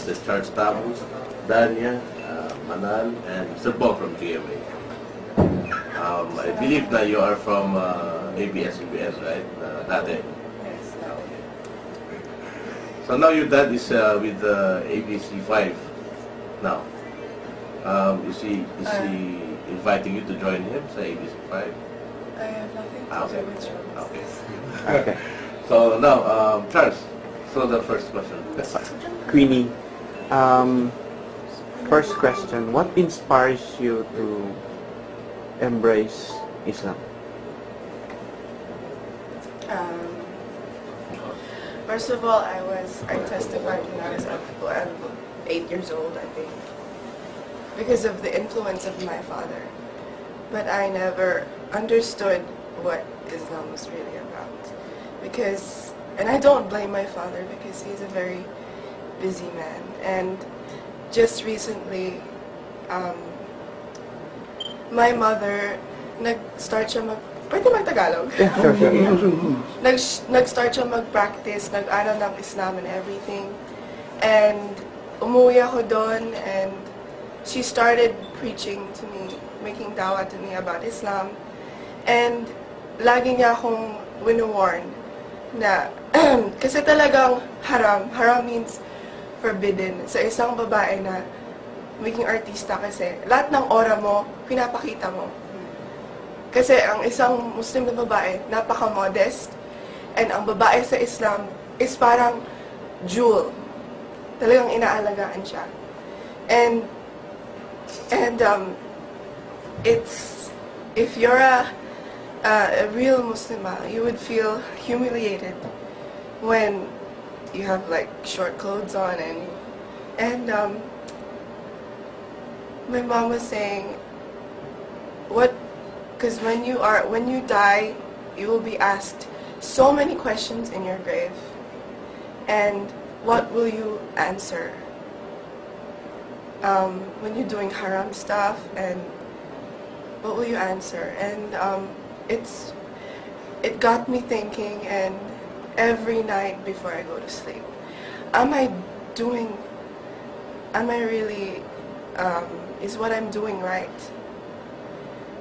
Mr. Charles Tabus, Dania, Manal, and Mr. Bob from GMA. I believe that you are from ABS-CBN, right? Dati. Yes. So now your dad is with ABC5 now. Is he inviting you to join him sa ABC5? I have nothing to do with Charles. Okay. Okay. So now, Charles, so the first question. Queenie, first question, what inspires you to embrace Islam? First of all, I testified when I was 8 years old, I think, because of the influence of my father. But I never understood what Islam was really about. And I don't blame my father because he's a very busy man. And just recently, my mother, nag-start siya pwede mag-Tagalog? Yeah, sure. Nag-start siya mag-practice, nag-aral ng Islam and everything. And umuwi ako doon and she started preaching to me, making dawah to me about Islam. And lagi niya akong wino-warn na, kasi talagang haram. Haram means forbidden. Sa isang babae na maging artista kasi, lahat ng aura mo, pinapakita mo. Kasi ang isang Muslim na babae, napaka-modest. And ang babae sa Islam is parang jewel. Talagang inaalagaan siya. And if you're a real Muslimah, you would feel humiliated when you have like short clothes on and my mom was saying, because when you die, you will be asked so many questions in your grave, and what will you answer? When you're doing haram stuff, and what will you answer? And it got me thinking, and every night before I go to sleep, is what I'm doing right?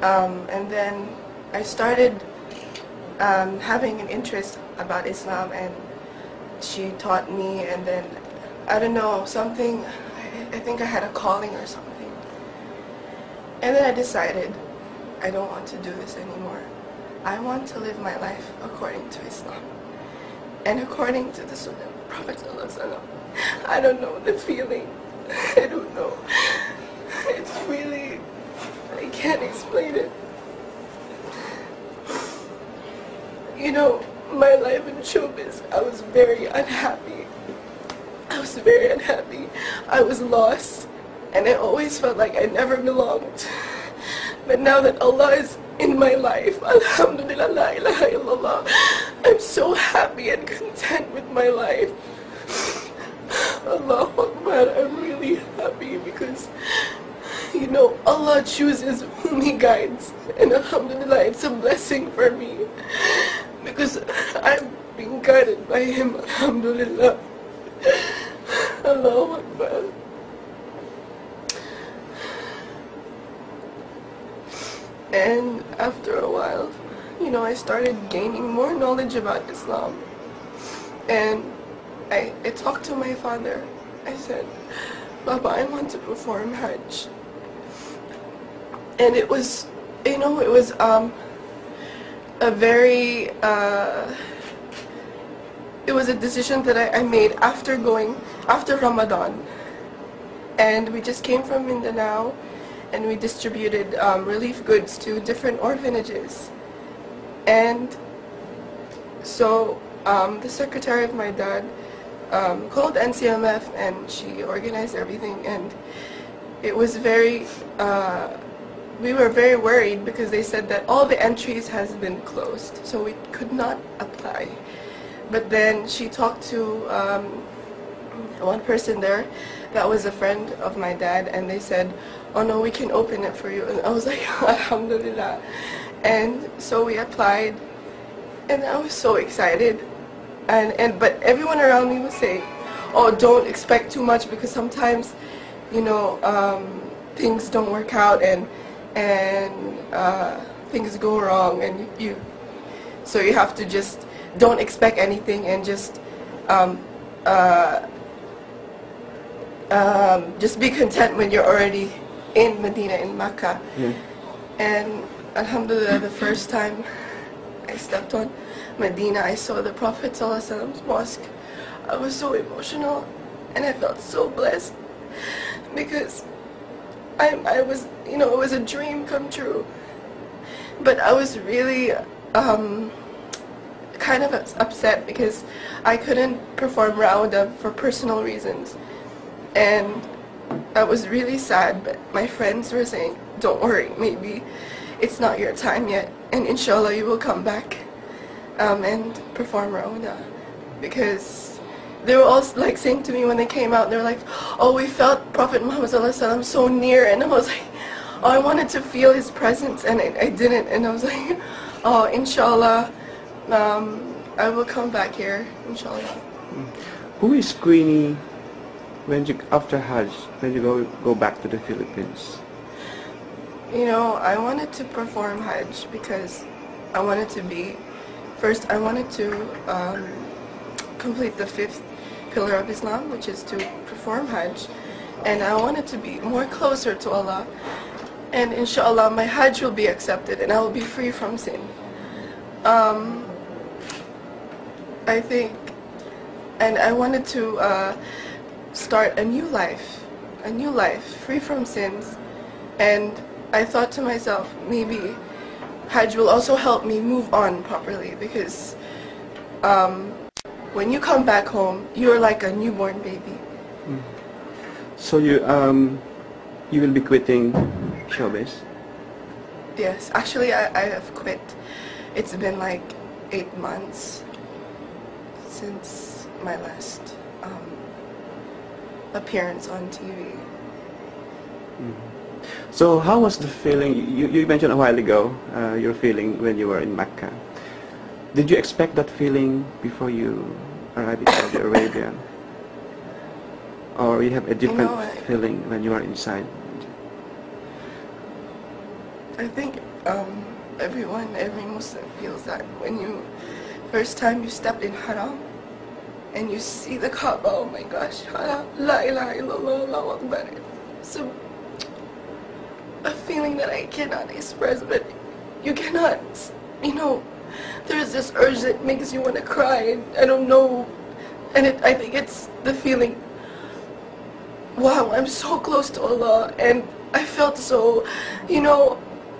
And then I started having an interest about Islam, and she taught me, and then, I don't know, I think I had a calling or something. And then I decided, I don't want to do this anymore. I want to live my life according to Islam. And according to the Sunnah of Prophet ﷺ. I don't know the feeling. I don't know. It's really, I can't explain it. You know, my life in showbiz, I was very unhappy. I was lost, and I always felt like I never belonged. But now that Allah is in my life, alhamdulillah, la ilaha illallah, I'm so happy and content with my life. Allahu Akbar, I'm really happy because, you know, Allah chooses whom He guides, and alhamdulillah, it's a blessing for me because I'm being guided by Him, alhamdulillah. Allahu Akbar. And after a while, you know, I started gaining more knowledge about Islam. And I talked to my father. I said, Papa, I want to perform Hajj. And it was, you know, it was a very, it was a decision that I made after Ramadan. And we just came from Mindanao, and we distributed relief goods to different orphanages. And so the secretary of my dad called NCMF, and she organized everything, and it was very, we were very worried because they said that all the entries has been closed, so we could not apply. But then she talked to one person there that was a friend of my dad, and they said, oh no, we can open it for you. And I was like, alhamdulillah. And so we applied, and I was so excited. But everyone around me was saying, oh, don't expect too much, because sometimes, you know, things don't work out and things go wrong, and so you have to just don't expect anything and just be content when you're already in Medina, in Mecca. Yeah. And alhamdulillah, the first time I stepped on Medina, I saw the Prophet ﷺ's mosque. I was so emotional and I felt so blessed, because I was, you know, it was a dream come true. But I was really kind of upset because I couldn't perform Ramadan for personal reasons. And I was really sad, but my friends were saying, don't worry, maybe it's not your time yet, and inshallah you will come back and perform Ramadan. Because they were all like saying to me when they came out, they were like, oh, we felt Prophet Muhammad ﷺ so near, and I was like, oh, I wanted to feel his presence, and I didn't, and I was like, oh, inshallah, I will come back here, inshallah. Who is Queenie when you, after Hajj, when you go back to the Philippines? You know, I wanted to perform Hajj because I wanted to be, first I wanted to complete the 5th pillar of Islam, which is to perform Hajj, and I wanted to be more closer to Allah, and inshallah my Hajj will be accepted and I will be free from sin. I think, and I wanted to start a new life, free from sins, and I thought to myself, maybe Hajj will also help me move on properly, because when you come back home, you're like a newborn baby. So you will be quitting showbiz? Yes, actually I have quit. It's been like 8 months since my last appearance on TV. So how was the feeling? You mentioned a while ago your feeling when you were in Mecca. Did you expect that feeling before you arrived in Saudi Arabia? Or you have a different feeling when you are inside? I think every Muslim feels that when first time you step in Haram and you see the Kaaba, oh my gosh, La ilaha illallah, Allahu Akbar. So a feeling that I cannot express, but you cannot, you know, there's this urge that makes you want to cry, and I don't know, and I think it's the feeling, wow, I'm so close to Allah, and I felt so, you know,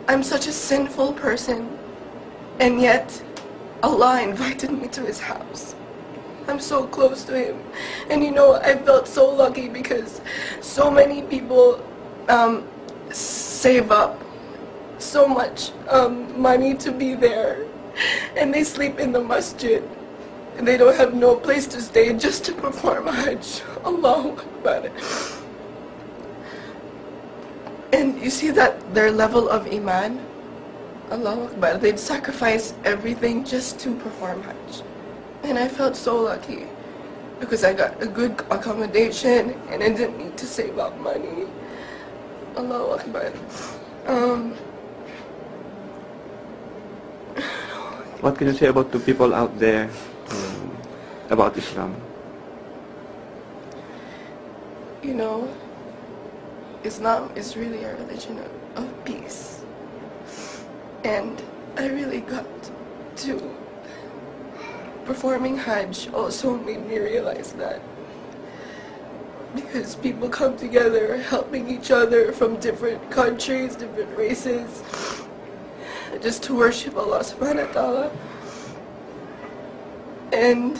I'm such a sinful person, and yet Allah invited me to His house. I'm so close to Him, and you know, I felt so lucky because so many people save up so much money to be there, and they sleep in the masjid, and they don't have no place to stay just to perform Hajj. Allahu Akbar. And you see that their level of iman, Allahu Akbar, they'd sacrifice everything just to perform Hajj. And I felt so lucky because I got a good accommodation and I didn't need to save up money. Allahu Akbar. What can you say about the people out there about Islam? You know, Islam is really a religion of peace. And I really got to performing Hajj also made me realize that. Because people come together helping each other from different countries, different races, just to worship Allah subhanahu wa ta'ala. And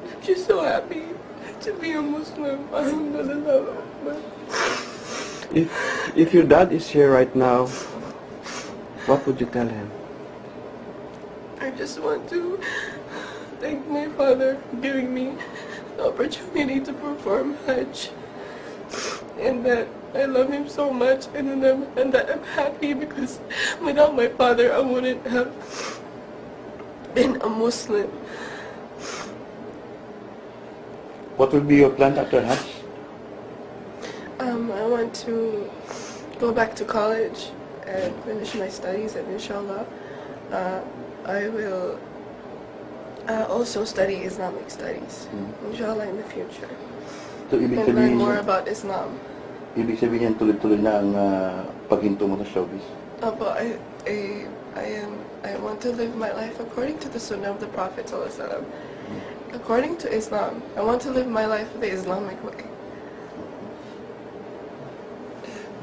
I'm just so happy to be a Muslim. Alhamdulillah. If your dad is here right now, what would you tell him? I just want to thank my father for giving me the opportunity to perform Hajj, and that I love him so much, and that I'm happy because without my father I wouldn't have been a Muslim. What will be your plan after Hajj? I want to go back to college and finish my studies, and inshallah, I will also study Islamic studies, inshallah, in the future, So, ibig and learn sabihin, more about Islam. ibig sabihin tuloy-tuloy na ang paghinto mo sa showbiz. But I want to live my life according to the Sunnah of the Prophet ﷺ. According to Islam, I want to live my life the Islamic way.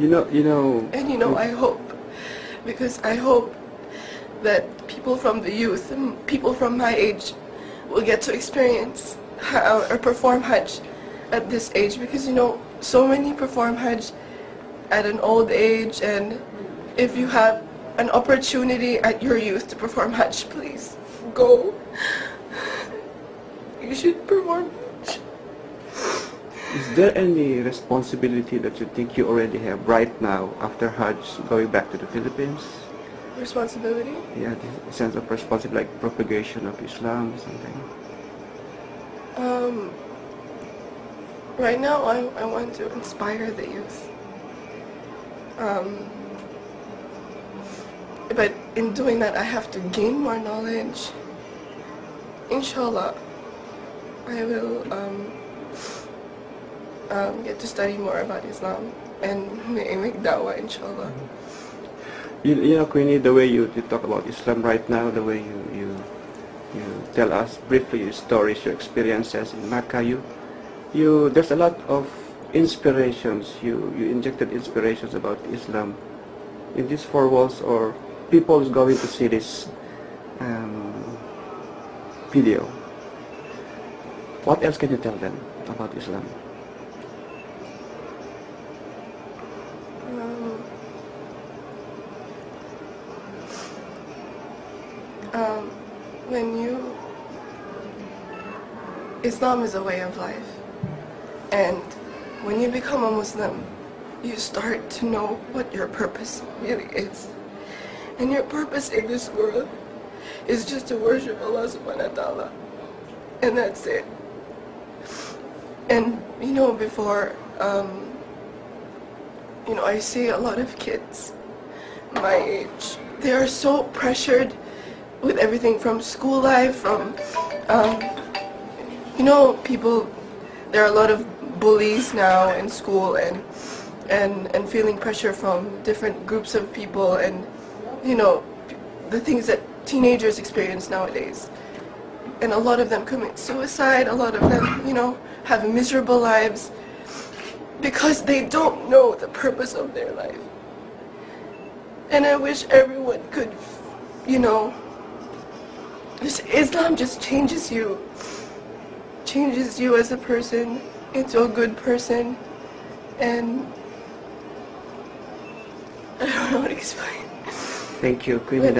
You know. And I hope, because I hope that people from the youth, and people from my age, will get to experience or perform Hajj at this age, because so many perform Hajj at an old age, and if you have an opportunity at your youth to perform Hajj, please go. You should perform Hajj. Is there any responsibility that you think you already have right now after Hajj, going back to the Philippines? Responsibility? Yeah, the sense of responsibility, like propagation of Islam, something. Right now, I want to inspire the youth. But in doing that, I have to gain more knowledge. Inshallah, I will get to study more about Islam and make da'wah, inshallah. You know, Queenie, the way you talk about Islam right now, the way you tell us briefly your stories, your experiences in Mecca, there's a lot of inspirations. You injected inspirations about Islam in these four walls, or people is going to see this video. What else can you tell them about Islam? Islam is a way of life, and when you become a Muslim, you start to know what your purpose really is. And your purpose in this world is just to worship Allah subhanahu wa ta'ala, and that's it. And before, I see a lot of kids my age, they are so pressured with everything from school life, from there are a lot of bullies now in school, and feeling pressure from different groups of people, and the things that teenagers experience nowadays. And a lot of them commit suicide, a lot of them have miserable lives because they don't know the purpose of their life. And I wish everyone could, Islam just changes you as a person into a good person, and I don't know how to explain. Thank you, Queenie.